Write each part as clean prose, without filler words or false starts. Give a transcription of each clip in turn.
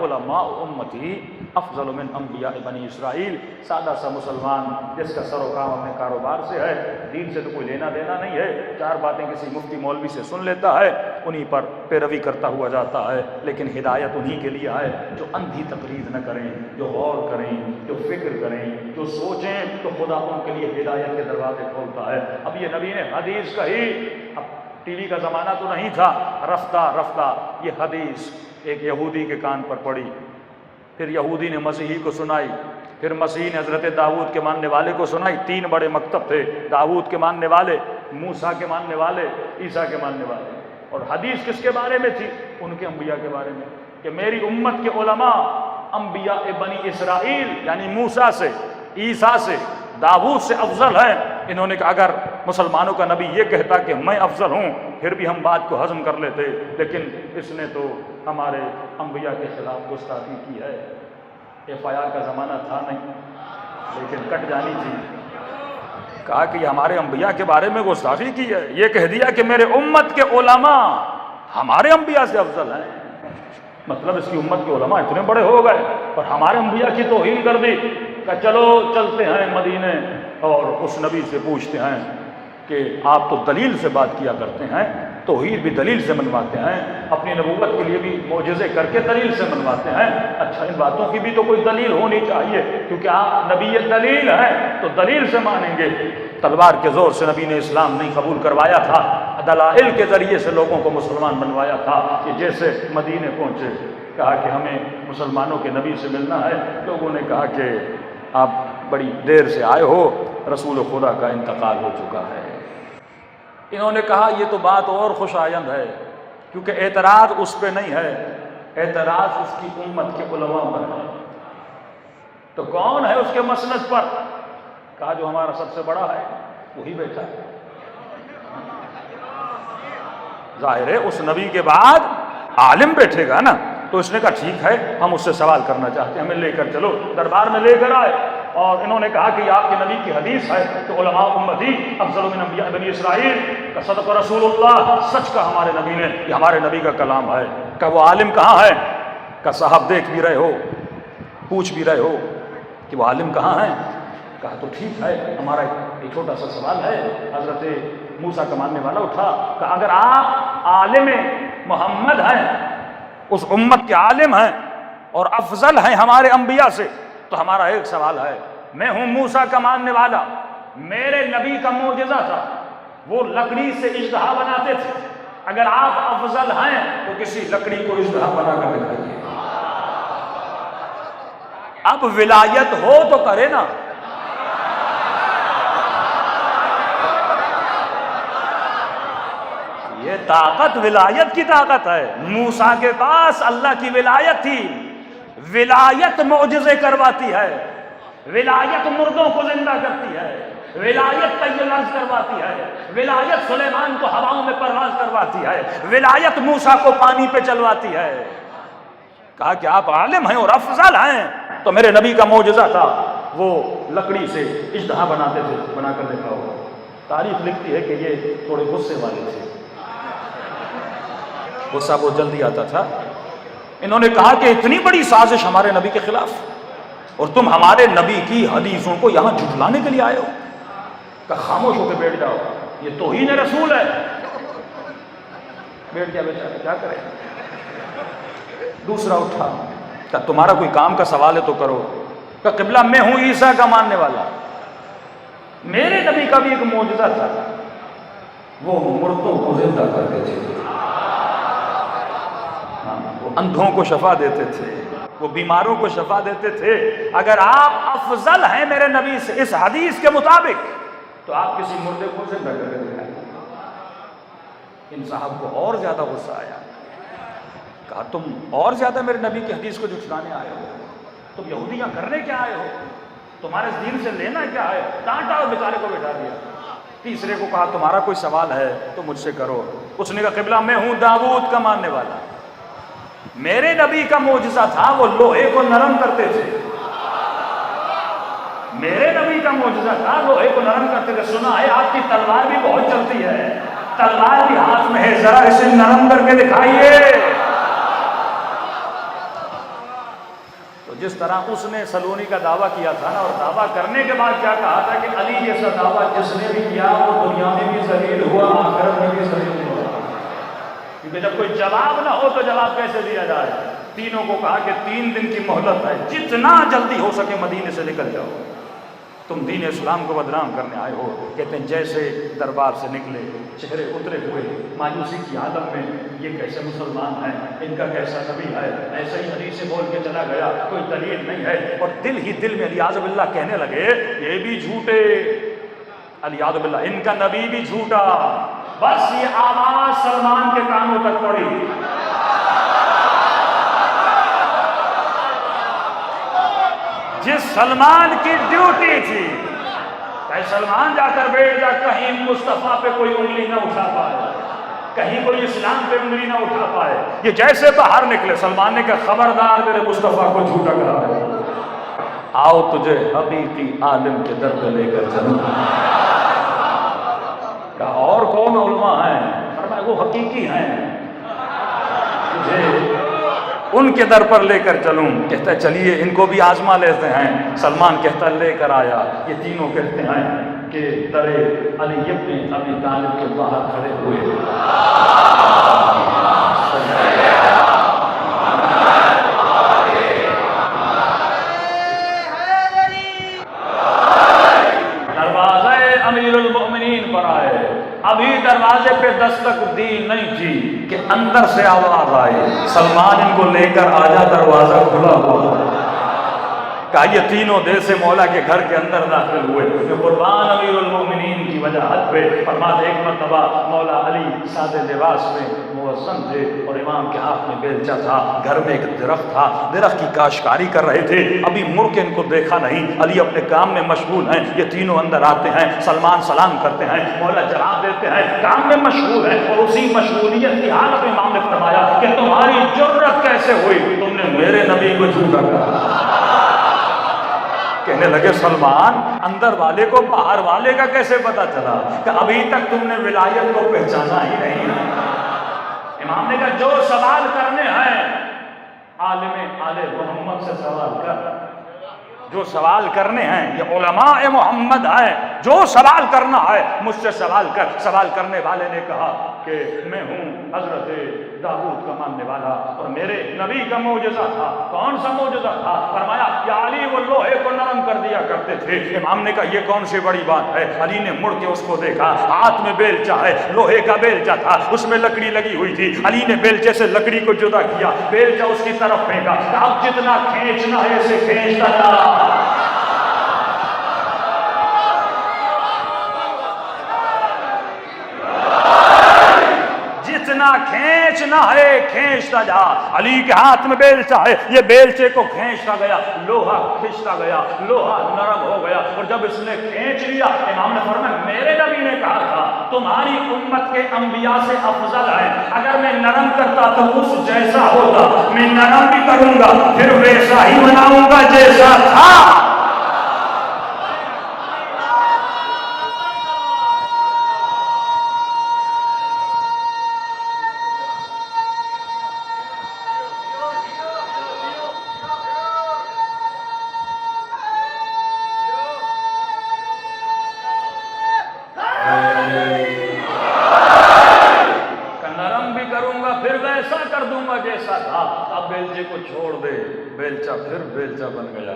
علماء امتی افضل من انبیاء بنی اسرائیل. سادہ سا مسلمان جس کا سر و کام اپنے کاروبار سے ہے، دین سے تو کوئی لینا دینا نہیں ہے، چار باتیں کسی مفتی مولوی سے سن لیتا ہے، انہی پر پیروی کرتا ہوا جاتا ہے. لیکن ہدایت انہی کے لیے ہے جو اندھی تقلید نہ کریں، جو غور کریں، جو فکر کریں، جو سوچیں، تو خدا ان کے لیے ہدایت کے دروازے کھولتا ہے. اب یہ نبی نے حدیث کہی، اب ٹی وی کا زمانہ تو نہیں تھا، رفتہ رفتہ یہ حدیث ایک یہودی کے کان پر پڑی، پھر یہودی نے مسیحی کو سنائی، پھر مسیحی نے حضرت داؤد کے ماننے والے کو سنائی. 3 بڑے مکتب تھے، داؤد کے ماننے والے، موسیٰ کے ماننے والے، عیسیٰ کے ماننے والے. اور حدیث کس کے بارے میں تھی؟ ان کے انبیاء کے بارے میں، کہ میری امت کے علماء انبیاء بنی اسرائیل یعنی موسیٰ سے، عیسیٰ سے، داؤد سے افضل ہیں. انہوں نے کہا اگر مسلمانوں کا نبی یہ کہتا کہ میں افضل ہوں پھر بھی ہم بات کو ہضم کر لیتے، لیکن اس نے تو ہمارے انبیاء کے خلاف گستاخی کی ہے. FIR کا زمانہ تھا نہیں، لیکن کٹ جانی تھی. کہا کہ یہ ہمارے انبیاء کے بارے میں گستاخی کی ہے، یہ کہہ دیا کہ میرے امت کے علماء ہمارے انبیاء سے افضل ہیں. مطلب اس کی امت کے علماء اتنے بڑے ہو گئے اور ہمارے انبیاء کی توہین کر دی. کہ چلو چلتے ہیں مدینے اور اس نبی سے پوچھتے ہیں کہ آپ تو دلیل سے بات کیا کرتے ہیں، توحید بھی دلیل سے منواتے ہیں، اپنی نبوت کے لیے بھی معجزے کر کے دلیل سے منواتے ہیں. اچھا ان باتوں کی بھی تو کوئی دلیل ہونی چاہیے، کیونکہ آپ نبی دلیل ہیں تو دلیل سے مانیں گے. تلوار کے زور سے نبی نے اسلام نہیں قبول کروایا تھا، دلائل کے ذریعے سے لوگوں کو مسلمان بنوایا تھا. کہ جیسے مدینے پہنچے، کہا کہ ہمیں مسلمانوں کے نبی سے ملنا ہے. لوگوں نے کہا کہ آپ بڑی دیر سے آئے ہو، رسول خدا کا انتقال ہو چکا ہے. انہوں نے کہا یہ تو بات اور خوش آئند ہے، کیونکہ اعتراض اس پہ نہیں ہے، اعتراض اس کی امت کے علماء پر ہے. تو کون ہے اس کے مسند پر؟ کہا جو ہمارا سب سے بڑا ہے وہی بیٹھا ہے. ظاہر ہے اس نبی کے بعد عالم بیٹھے گا نا، تو اس نے کہا ٹھیک ہے ہم اس سے سوال کرنا چاہتے ہیں، ہمیں لے کر چلو. دربار میں لے کر آئے اور انہوں نے کہا کہ یہ آپ کے نبی کی حدیث ہے کہ علماء امتی افضل من انبیاء بنی اسرائیل. کہ صدق رسول اللہ، سچ کا ہمارے نبی نے، یہ ہمارے نبی کا کلام ہے. کہ وہ عالم کہاں ہے؟ کہ صاحب دیکھ بھی رہے ہو، پوچھ بھی رہے ہو کہ وہ عالم کہاں ہے؟ کہا تو ٹھیک ہے ہمارا ایک چھوٹا سا سوال ہے. حضرت موسیٰ کا ماننے والا اٹھا کہ اگر آپ عالم محمد ہیں، اس امت کے عالم ہیں اور افضل ہیں ہمارے انبیاء سے، تو ہمارا ایک سوال ہے. میں ہوں موسیٰ کا ماننے والا، میرے نبی کا معجزہ تھا وہ لکڑی سے اژدہا بناتے تھے. اگر آپ افضل ہیں تو کسی لکڑی کو اژدہا بنا کر دکھائیے. اب ولایت ہو تو کرے نا. یہ طاقت ولایت کی طاقت ہے. موسیٰ کے پاس اللہ کی ولایت تھی. ولایت معجزے کرواتی ہے، ولایت مردوں کو زندہ کرتی ہے، ولایت طی لرز کرواتی ہے، ولایت سلیمان کو ہواؤں میں پرواز کرواتی ہے، ولایت موسیٰ کو پانی پہ چلواتی ہے. کہا کہ آپ عالم ہیں اور افضل ہیں، تو میرے نبی کا معجزہ تھا وہ لکڑی سے اژدہا بناتے تھے، بنا کر دیکھا ہو. تاریخ لکھتی ہے کہ یہ تھوڑے غصے والے تھے، غصہ بہت جلدی آتا تھا. انہوں نے کہا کہ اتنی بڑی سازش ہمارے نبی کے خلاف، اور تم ہمارے نبی کی حدیثوں کو یہاں جھٹلانے کے لیے آئے ہو. کہ خاموش ہو کے بیٹھ جاؤ، یہ توہین رسول ہے. بیٹھ گیا بیچارہ، کیا کرے. دوسرا اٹھا کہ تمہارا کوئی کام کا سوال ہے تو کرو. کہ قبلہ میں ہوں عیسیٰ کا ماننے والا، میرے نبی کا بھی ایک معجزہ تھا، وہ مردوں کو زندہ کرتے تھے، وہ اندھوں کو شفا دیتے تھے، وہ بیماروں کو شفا دیتے تھے. اگر آپ افضل ہیں میرے نبی سے اس حدیث کے مطابق، تو آپ کسی مردے کو زندہ کر کے دکھائیں. ان صاحب کو اور زیادہ غصہ آیا. کہا تم اور زیادہ میرے نبی کی حدیث کو جھٹلانے آئے ہو، تم یہودیاں کرنے کیا آئے ہو، تمہارے دین سے لینا کیا ہے. ڈانٹا اور بیچارے کو بٹھا دیا. تیسرے کو کہا تمہارا کوئی سوال ہے تو مجھ سے کرو. اس نے کہا قبلہ میں ہوں داؤد کا ماننے والا، میرے نبی کا معجزہ تھا وہ لوہے کو نرم کرتے تھے. میرے نبی کا معجزہ تھا لوہے کو نرم کرتے تھے. سنا ہے آپ کی تلوار بھی بہت چلتی ہے، تلوار بھی ہاتھ میں ہے، ذرا اسے نرم کر کے دکھائیے. تو جس طرح اس نے سلونی کا دعویٰ کیا تھا نا، اور دعویٰ کرنے کے بعد کیا کہا تھا کہ علی جیسا دعویٰ جس نے بھی کیا وہ دنیا میں بھی ذلیل ہوا، آخرت میں بھی ذلیل ہوا، کیونکہ جب کوئی جواب نہ ہو تو جواب کیسے دیا جائے؟ تینوں کو کہا کہ 3 دن کی مہلت ہے، جتنا جلدی ہو سکے مدینے سے نکل جاؤ، تم دین اسلام کو بدنام کرنے آئے ہو۔ کہتے ہیں جیسے دربار سے نکلے چہرے اترے ہوئے مایوسی کی حالت میں، یہ کیسے مسلمان ہیں، ان کا کیسا نبی ہے، ایسے ہی حدیث سے بول کے چلا گیا، کوئی دلیل نہیں ہے، اور دل ہی دل میں علیاذ باللہ کہنے لگے یہ بھی جھوٹے، علیاذ باللہ ان کا نبی بھی جھوٹا۔ بس یہ آواز سلمان کے کانوں تک پڑی، جس سلمان کی ڈیوٹی تھی کہ سلمان جا کر بیٹھ جا، کہیں مصطفیٰ پہ کوئی انگلی نہ اٹھا پائے، کہیں کوئی اسلام پہ انگلی نہ اٹھا پائے، یہ جیسے باہر نکلے سلمان نے کہا خبردار میرے مصطفیٰ کو جھوٹا کہا ہے، آؤ تجھے حقیقی عالم کے در پہ لے کر چلوں۔ کہا اور کون علماء ہیں؟ فرمایا وہ حقیقی ہیں، تجھے ان کے در پر لے کر چلوں۔ کہتا ہے چلیے ان کو بھی آزما لیتے ہیں۔ سلمان کہتا ہے لے کر آیا۔ یہ تینوں کہتے ہیں کہ در علی ابن ابی طالب کے باہر کھڑے ہوئے، دروازے امیر المؤمنین پر آئے، ابھی دروازے پہ دستک دی نہیں تھی کہ اندر سے آواز آئی سلمان ان کو لے کر آجا، دروازہ کھلا ہوا۔ کہا یہ تینوں دیر سے مولا کے گھر کے اندر داخل ہوئے، کہ قربان امیر المؤمنین کی وجاہت پہ۔ فرماتے ایک مرتبہ مولا علی سادے لباس میں موزن تھے اور امام کے ہاتھ میں بیلچا تھا، گھر میں ایک درخت تھا، درخت کی کاشتکاری کر رہے تھے، ابھی مڑ کے ان کو دیکھا نہیں، علی اپنے کام میں مشغول ہیں۔ یہ تینوں اندر آتے ہیں، سلمان سلام کرتے ہیں، مولا جواب دیتے ہیں، کام میں مشغول ہیں، اور اسی مشغولیت کی حالت میں امام نے فرمایا کہ تمہاری جرت کیسے ہوئی، تم نے میرے نبی کو جھوٹا کہا۔ کہنے لگے سلمان اندر والے کو باہر والے کا کیسے پتا چلا کہ ابھی تک تم نے ولایت کو پہچانا ہی نہیں۔ امام نے کہا جو سوال کرنے ہیں عالم آل محمد سے سوال کر، جو سوال کرنے ہیں یہ علماء محمد ہیں، جو سوال کرنا ہے مجھ سے سوال کر۔ سوال کرنے والے نے کہا کہ میں ہوں حضرت داؤد کا ماننے والا اور میرے نبی کا معجزہ تھا۔ کون سا معجزہ تھا؟ فرمایا یا علی وہ لوہے کو نرم کر دیا کرتے تھے۔ امام نے کہا یہ کون سی بڑی بات ہے؟ علی نے مڑ کے اس کو دیکھا، ہاتھ میں بیلچا ہے، لوہے کا بیلچا تھا، اس میں لکڑی لگی ہوئی تھی۔ علی نے بیلچے سے لکڑی کو جدا کیا، بیلچا اس کی طرف پھینکا، اب جتنا کھینچنا ہے اسے کھینچتا جا۔ جتنا کھینچنا ہے کھینچتا جا۔ علی کے ہاتھ میں بیلچا ہے، یہ بیلچے کو کھینچتا گیا، لوہا کھینچتا گیا، لوہا نرم ہو گیا، اور جب اس نے کھینچ لیا امام نے فرمایا میرے نبی نے کہا تھا تمہاری امت کے انبیاء سے افضل ہے، اگر میں نرم کرتا تو اس جیسا ہوتا، میں نرم بھی کروں گا پھر ویسا ہی بناؤں گا جیسا تھا۔ بیلچا بن گیا۔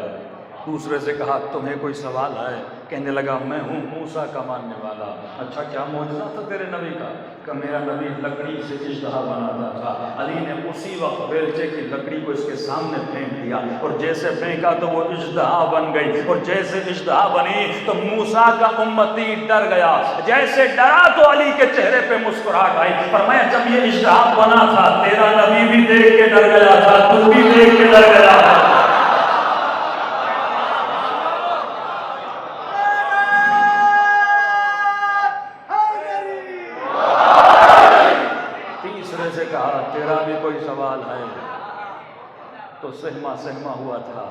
دوسرے سے کہا تمہیں کوئی سوال ہے؟ کہنے لگا میں ہوں موسیٰ کا ماننے والا۔ اچھا کیا معجزہ تھا تیرے نبی کا؟ کہ میرا نبی لکڑی سے اژدہا بناتا تھا۔ علی نے اسی وقت بیلچے کی لکڑی کو اس کے سامنے پھینک دیا، اور جیسے پھینکا تو وہ اژدہا بن گئی، اور جیسے اژدہا بنی تو موسیٰ کا امتی ڈر گیا۔ جیسے ڈرا تو علی کے چہرے پہ مسکراہٹ آئی۔ فرمایا جب یہ اژدہا بنا تھا تیرا نبی بھی دیکھ کے ڈر گیا تھا، تو بھی دیکھ کے ڈر گیا تھا۔ تیرا بھی کوئی سوال ہے؟ تو سہما سہما ہوا تھا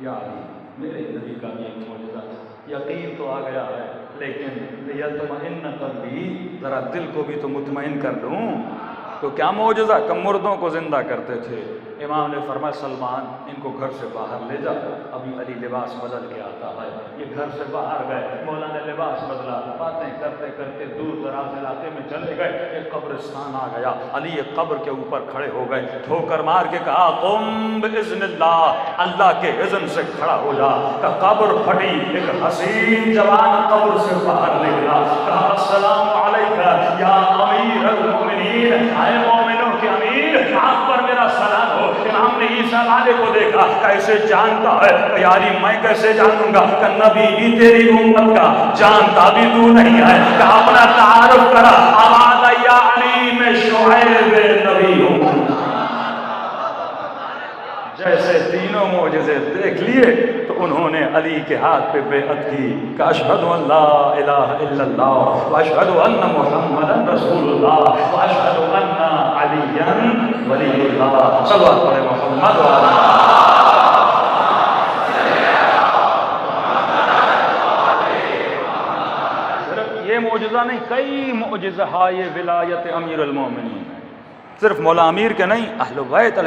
یا علی میرے نبی کا بھی ایک معجزہ تھا، یقین تو آ گیا ہے لیکن لیطمئن قلبی، ذرا دل کو بھی تو مطمئن کر لوں۔ تو کیا معجزہ؟ کہ مردوں کو زندہ کرتے تھے۔ امام نے فرمایا سلمان ان کو گھر سے باہر لے جا، ابھی علی لباس بدل کے آتا ہے۔ یہ گھر سے باہر گئے، مولا نے لباس بدلا، باتیں کرتے کرتے دور دراز علاقے میں چلے گئے، ایک قبرستان آ گیا، علی ایک قبر کے اوپر کھڑے ہو گئے، ٹھوکر مار کے کہا قم باذن اللہ، اللہ کے اذن سے کھڑا ہو جا۔ کہ قبر پھٹی، ایک حسین جوان قبر سے باہر نکلا، کہا السلام علیکہ یا امیر المؤمنین، اے مومنوں کے امیر، آپ پر میرا سلام ہو۔ امام نے عیسیٰ علیہ کو دیکھا، کیسے جانتا ہے؟ کہ یاری میں کیسے جانوں گا؟ کہ نبی بھی تیری امت کا، جانتا بھی تو نہیں ہے۔ کہ اپنا تعارف کرا، آواز یا علی میں شعیب نبی ہوں۔ جیسے تینوں معجزے دیکھ لیے تو انہوں نے علی کے ہاتھ پہ بیعت کی کہ اشہد ان لا الہ الا اللہ واشہد ان محمدا رسول اللہ واشہد ان علیا ولی اللہ۔ صلوات پڑھے محمد وعلی صرف یہ معجزہ نہیں، کئی معجزہ یہ ولایت امیر المومنین، صرف مولا امیر کے نہیں، اہل بیت